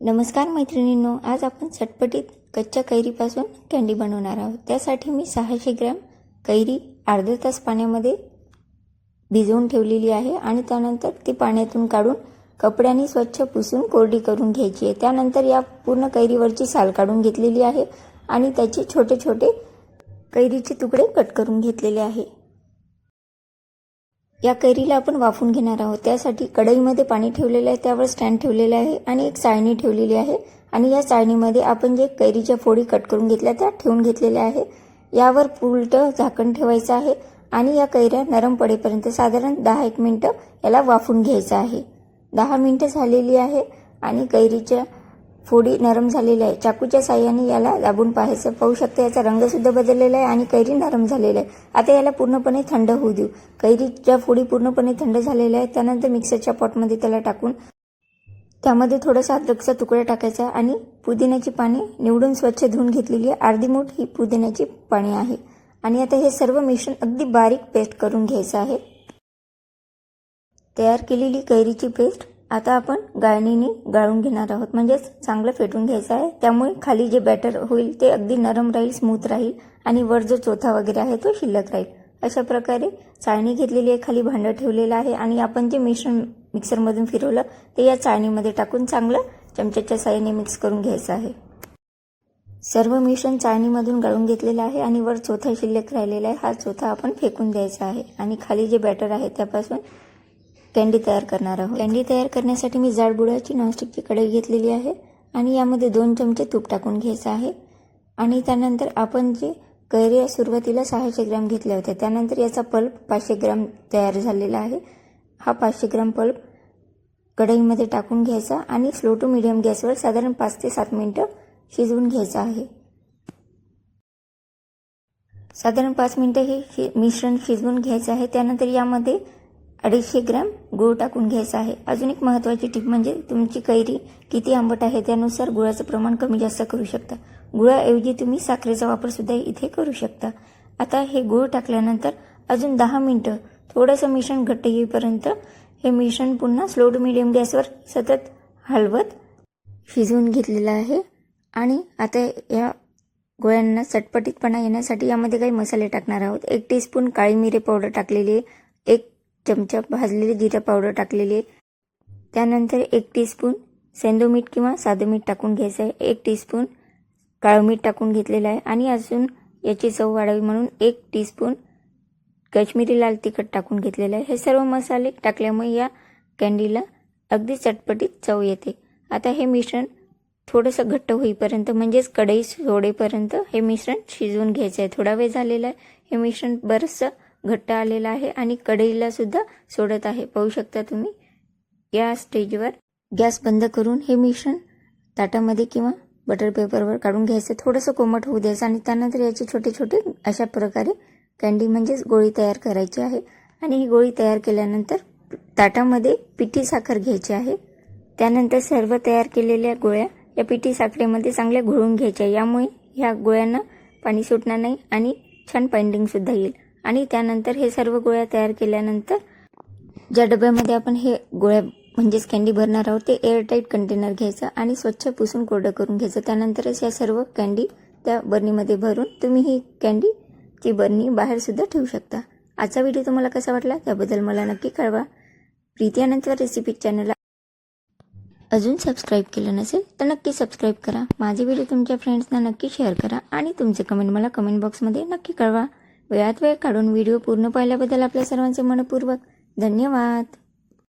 नमस्कार मैत्रिणींनो, आज आपण चटपटीत कच्च्या कैरीपासून कँडी बनवणार आहोत। त्यासाठी मी 600 ग्रॅम कैरी अर्धा तास पाण्यामध्ये भिजवून ठेवलेली आहे आणि त्यानंतर ती पाण्यातून काढून कपड्याने स्वच्छ पुसून कोरडी करून घ्यायची आहे। त्यानंतर या पूर्ण कैरीवरची साल काढून घेतलेली आहे आणि त्याचे छोटे छोटे कैरीचे तुकडे कट करून घेतलेले आहे। या कैरीला आपण वाफून घेणार आहोत। त्यासाठी कढईमध्ये पाणी ठेवलेले आहे, त्यावर स्टँड ठेवलेला आहे आणि एक चाळणी ठेवलेली आहे आणि या चाळणीमध्ये आपण जे कैरीच्या फोडी कट करून घेतल्या त्या ठेवून घेतलेल्या आहे। यावर उलटं झाकण ठेवायचं आहे आणि या कैऱ्या नरम पडेपर्यंत साधारण 10-1 मिनिटं याला वाफून घ्यायचं आहे। 10 मिनिटं झालेली आहे आणि कैरीच्या फोडी नरम झालेल्या आहे। चाकूच्या साहाय्याने याला दाबून पाहायचं, पाहू शकता याचा रंग सुद्धा बदललेला आहे आणि कैरी नरम झालेली आहे। आता याला पूर्णपणे थंड होऊ देऊ। कैरीच्या फोडी पूर्णपणे थंड झालेल्या आहेत। त्यानंतर मिक्सरच्या पॉटमध्ये त्याला टाकून त्यामध्ये थोडासा अद्रकचा तुकडा टाकायचा आणि पुदिन्याची पाने निवडून स्वच्छ धुवून घेतलेली आहे। अर्धी मूठ ही पुदिन्याची पाने आहे आणि आता हे सर्व मिश्रण अगदी बारीक पेस्ट करून घ्यायचं आहे। तयार केलेली कैरीची पेस्ट आता आपण गाळणीने गाळून घेणार आहोत, म्हणजे चांगलं फेटून घ्यायचं आहे। त्यामुळे खाली जे बॅटर होईल ते अगदी नरम राहील, स्मूथ राहील आणि वर जो चोथा वगैरे आहे तो शिल्लक राहील। अशा प्रकारे चाळणी घेतलेली आहे, खाली भांडं ठेवलेलं आहे आणि आपण जे मिश्रण मिक्सरमधून फिरवलं ते या चाळणीमध्ये टाकून चांगलं चमच्याच्या साहाय्याने मिक्स करून घ्यायचं आहे। सर्व मिश्रण चाळणीमधून गाळून घेतलेलं आहे आणि वर चोथा शिल्लक राहिलेला आहे। हा चोथा आपण फेकून द्यायचा आहे आणि खाली जे बॅटर आहे त्यापासून कँडी तयार करणार आहोत। कँडी तयार करण्यासाठी मी जाड बुडाची नॉनस्टिकची कढई घेतलेली आहे आणि यामध्ये 2 चमचे तूप टाकून घ्यायचं आहे आणि त्यानंतर आपण जे कैरी सुरुवातीला 600 ग्रॅम घेतल्या होत्या त्यानंतर याचा पल्प 500 ग्रॅम तयार झालेला आहे। हा 500 ग्रॅम पल्प कढईमध्ये टाकून घ्यायचा आणि स्लो टू मीडियम गॅसवर साधारण 5 ते 7 मिनिटं शिजवून घ्यायचं आहे। साधारण 5 मिनिटं हे मिश्रण शिजवून घ्यायचं आहे। त्यानंतर यामध्ये 250 ग्रॅम गूळ टाकून घ्यायचा आहे। अजून एक महत्त्वाची टिप म्हणजे तुमची कैरी किती आंबट आहे त्यानुसार गुळाचं प्रमाण कमी जास्त करू शकता। गुळाऐवजी तुम्ही साखरेचा वापर सुद्धा इथे करू शकता। आता हे गूळ टाकल्यानंतर अजून 10 मिनिटं थोडंसं मिश्रण घट्ट येईपर्यंत हे मिश्रण पुन्हा स्लो टू मीडियम गॅसवर सतत हलवत शिजवून घेतलेलं आहे आणि आता या गोळ्यांना चटपटीतपणा येण्यासाठी यामध्ये काही मसाले टाकणार आहोत। 1 टीस्पून काळी मिरी पावडर टाकलेली आहे, 1 चमचा भाजलेली जिरा पावडर टाकलेली आहे, त्यानंतर 1 टीस्पून सेंधव मीठ किंवा साधं मीठ टाकून घ्यायचं आहे, 1 टीस्पून काळं मीठ टाकून घेतलेलं आहे आणि अजून याची चव वाढावी म्हणून 1 टीस्पून काश्मीरी लाल तिखट टाकून घेतलेलं आहे। हे सर्व मसाले टाकल्यामुळे या कँडीला अगदी चटपटीत चव येते। आता हे मिश्रण थोडंसं घट्ट होईपर्यंत म्हणजेच कढई सोडेपर्यंत हे मिश्रण शिजवून घ्यायचं आहे। थोडा वेळ झालेला आहे, हे मिश्रण बरंचसं घट्ट आलेला आहे आणि कढईला सुद्धा सोडत आहे, पाहू शकता तुम्ही। या स्टेजवर गॅस बंद करून हे मिश्रण ताटामध्ये किंवा बटर पेपरवर काढून घ्यायचं, थोडंसं कोमट होऊ द्यायचं आणि त्यानंतर याचे छोटे छोटे अशा प्रकारे कँडी म्हणजेच गोळी तयार करायची आहे आणि ही गोळी तयार केल्यानंतर ताटामध्ये पिठी साखर घ्यायची आहे। त्यानंतर सर्व तयार केलेल्या गोळ्या या पिठी साखरेमध्ये चांगल्या घोळून घ्यायच्या, यामुळे ह्या गोळ्यांना पाणी सुटणार नाही आणि छान बाइंडिंग सुद्धा येईल। आणि त्यानंतर हे सर्व गोळ्या तयार केल्यानंतर ज्या डब्यामध्ये आपण हे गोळ्या म्हणजेच कँडी भरणार आहोत ते एअरटाईट कंटेनर घ्यायचं आणि स्वच्छ पुसून कोरडं करून घ्यायचं। त्यानंतरच या सर्व कँडी त्या बर्नीमध्ये भरून तुम्ही ही कँडी ती बर्नी बाहेर सुद्धा ठेवू शकता। आजचा व्हिडिओ तुम्हाला कसा वाटला त्याबद्दल मला नक्की कळवा। प्रीती अनंतवर रेसिपी चॅनलला अजून सबस्क्राईब केलं नसेल तर नक्की सबस्क्राईब करा। माझे व्हिडिओ तुमच्या फ्रेंड्सना नक्की शेअर करा आणि तुमचे कमेंट मला कमेंट बॉक्समध्ये नक्की कळवा। वेळात वेळ काढून व्हिडिओ पूर्ण पाहिल्याबद्दल आपल्या सर्वांचे मनपूर्वक धन्यवाद।